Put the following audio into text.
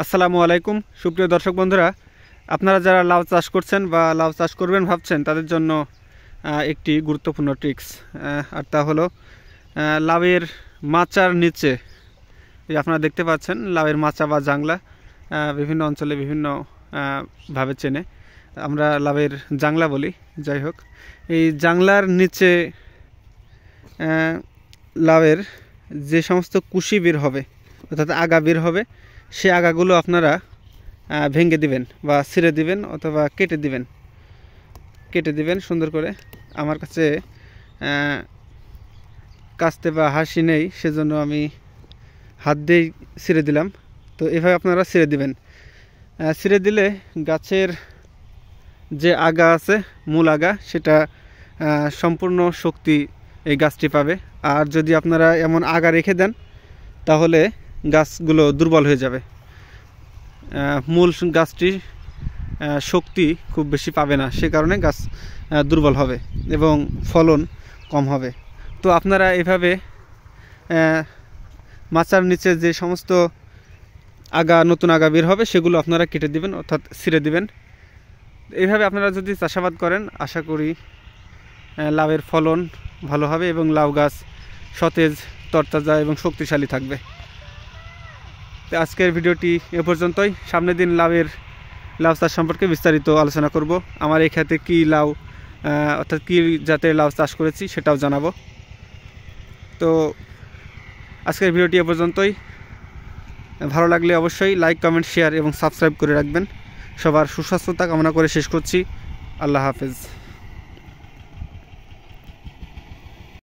আসসালামু আলাইকুম সুপ্রিয় দর্শক বন্ধুরা, আপনারা যারা লাউ চাষ করছেন বা লাউ চাষ করবেন ভাবছেন তাদের জন্য একটি গুরুত্বপূর্ণ ট্রিক্স, আর তা হলো লাউয়ের মাচার নিচে আপনারা দেখতে পাচ্ছেন লাউয়ের মাচা বা জাংলা বিভিন্ন অঞ্চলে বিভিন্ন ভাবে চেনে, আমরা লাউয়ের জাংলা বলি। যাই হোক, এই জাংলার নিচে লাউয়ের যে সমস্ত কুশি বের হবে অর্থাৎ আগা বের হবে, সে আগাগুলো আপনারা ভেঙে দিবেন বা ছিঁড়ে দিবেন অথবা কেটে দিবেন সুন্দর করে। আমার কাছে কাস্তে বা হাসি নেই, সেজন্য আমি হাত দিয়েই ছিঁড়ে দিলাম। তো এভাবে আপনারা ছিঁড়ে দিবেন। ছিঁড়ে দিলে গাছের যে আগা আছে, মূল আগা, সেটা সম্পূর্ণ শক্তি এই গাছটি পাবে। আর যদি আপনারা এমন আগা রেখে দেন তাহলে গাছগুলো দুর্বল হয়ে যাবে, মূল গাছটি শক্তি খুব বেশি পাবে না, সে কারণে গাছ দুর্বল হবে এবং ফলন কম হবে। তো আপনারা এভাবে মাচার নিচে যে সমস্ত আগা নতুন আগা বের হবে সেগুলো আপনারা কেটে দিবেন অর্থাৎ ছিঁড়ে দিবেন। এইভাবে আপনারা যদি চাষাবাদ করেন আশা করি লাউয়ের ফলন ভালো হবে এবং লাউ গাছ সতেজ, তরতাজা এবং শক্তিশালী থাকবে। তো আজকের ভিডিওটি এ পর্যন্তই। সামনের দিন লাউ চাষ সম্পর্কে বিস্তারিত আলোচনা করব। আমার এই ক্ষেতে কী লাউ অর্থাৎ কী জাতের লাউ চাষ করেছি সেটাও জানাবো। তো আজকের ভিডিওটি এ পর্যন্তই। ভালো লাগলে অবশ্যই লাইক, কমেন্ট, শেয়ার এবং সাবস্ক্রাইব করে রাখবেন। সবার সুস্বাস্থ্যতা কামনা করে শেষ করছি। আল্লাহ হাফেজ।